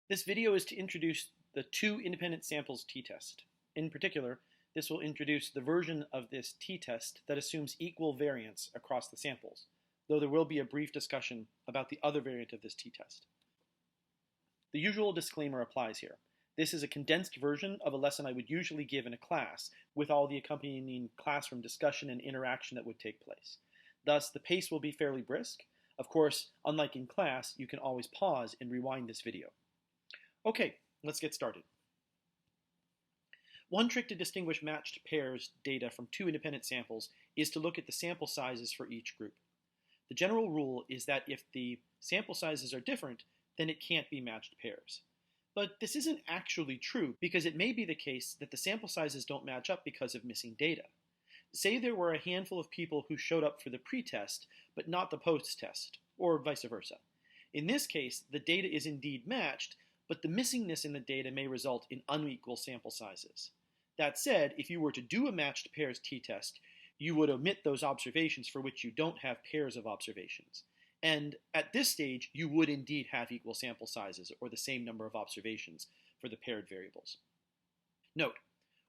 This video is to introduce the two independent samples t-test. In particular, this will introduce the version of this t-test that assumes equal variance across the samples, though there will be a brief discussion about the other variant of this t-test. The usual disclaimer applies here. This is a condensed version of a lesson I would usually give in a class, with all the accompanying classroom discussion and interaction that would take place. Thus, the pace will be fairly brisk. Of course, unlike in class, you can always pause and rewind this video. Okay, let's get started. One trick to distinguish matched pairs data from two independent samples is to look at the sample sizes for each group. The general rule is that if the sample sizes are different, then it can't be matched pairs. But this isn't actually true because it may be the case that the sample sizes don't match up because of missing data. Say there were a handful of people who showed up for the pre-test but not the post-test, or vice versa. In this case, the data is indeed matched, but the missingness in the data may result in unequal sample sizes. That said, if you were to do a matched pairs t-test, you would omit those observations for which you don't have pairs of observations. And at this stage, you would indeed have equal sample sizes, or the same number of observations, for the paired variables. Note,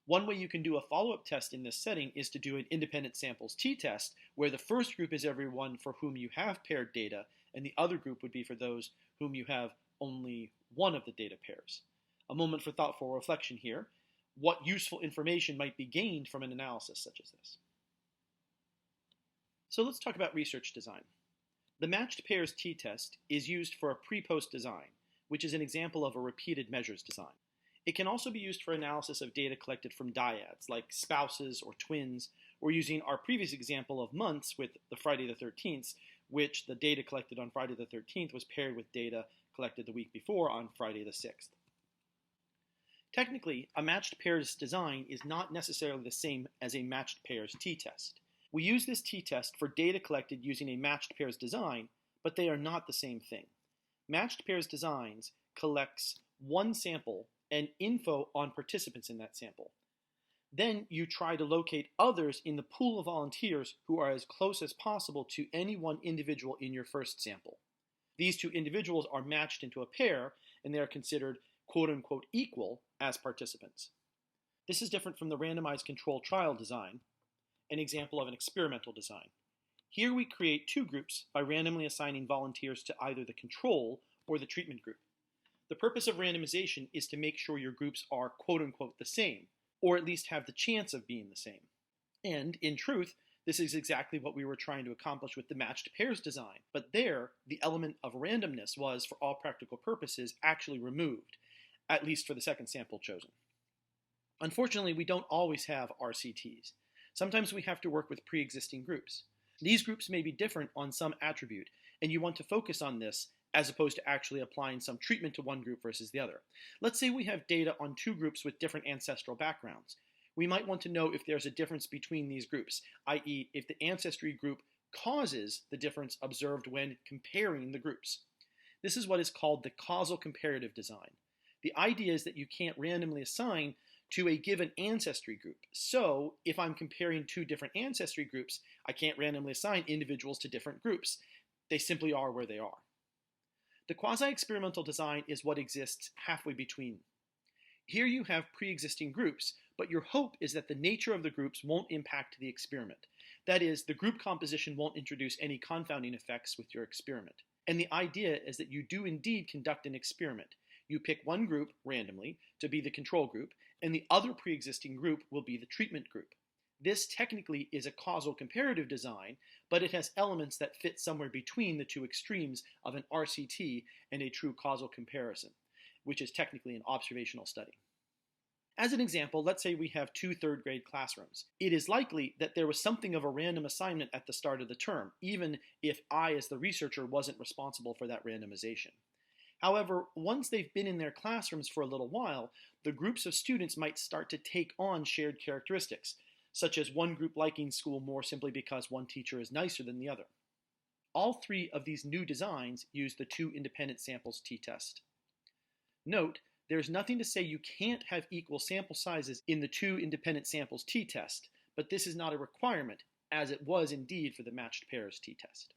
one way you can do a follow-up test in this setting is to do an independent samples t-test, where the first group is everyone for whom you have paired data, and the other group would be for those whom you have only one of the data pairs. A moment for thoughtful reflection here. What useful information might be gained from an analysis such as this? So let's talk about research design. The matched pairs t-test is used for a pre-post design, which is an example of a repeated measures design. It can also be used for analysis of data collected from dyads, like spouses or twins, or using our previous example of months with the Friday the 13th, which the data collected on Friday the 13th was paired with data collected the week before on Friday the 6th. Technically, a matched pairs design is not necessarily the same as a matched pairs t-test. We use this t-test for data collected using a matched pairs design, but they are not the same thing. Matched pairs designs collects one sample and info on participants in that sample. Then you try to locate others in the pool of volunteers who are as close as possible to any one individual in your first sample. These two individuals are matched into a pair, and they are considered quote-unquote equal as participants. This is different from the randomized control trial design, an example of an experimental design. Here we create two groups by randomly assigning volunteers to either the control or the treatment group. The purpose of randomization is to make sure your groups are quote-unquote the same, or at least have the chance of being the same. And, in truth, this is exactly what we were trying to accomplish with the matched pairs design, but there, the element of randomness was, for all practical purposes, actually removed, at least for the second sample chosen. Unfortunately, we don't always have RCTs. Sometimes we have to work with pre-existing groups. These groups may be different on some attribute, and you want to focus on this as opposed to actually applying some treatment to one group versus the other. Let's say we have data on two groups with different ancestral backgrounds. We might want to know if there's a difference between these groups, i.e. if the ancestry group causes the difference observed when comparing the groups. This is what is called the causal comparative design. The idea is that you can't randomly assign to a given ancestry group. So if I'm comparing two different ancestry groups, I can't randomly assign individuals to different groups. They simply are where they are. The quasi-experimental design is what exists halfway between. Here you have pre-existing groups, but your hope is that the nature of the groups won't impact the experiment. That is, the group composition won't introduce any confounding effects with your experiment. And the idea is that you do indeed conduct an experiment. You pick one group randomly to be the control group, and the other pre-existing group will be the treatment group. This technically is a causal comparative design, but it has elements that fit somewhere between the two extremes of an RCT and a true causal comparison, which is technically an observational study. As an example, let's say we have two third-grade classrooms. It is likely that there was something of a random assignment at the start of the term, even if I, as the researcher, wasn't responsible for that randomization. However, once they've been in their classrooms for a little while, the groups of students might start to take on shared characteristics, such as one group liking school more simply because one teacher is nicer than the other. All three of these new designs use the two independent samples t-test. Note, there's nothing to say you can't have equal sample sizes in the two independent samples t-test, but this is not a requirement, as it was indeed for the matched pairs t-test.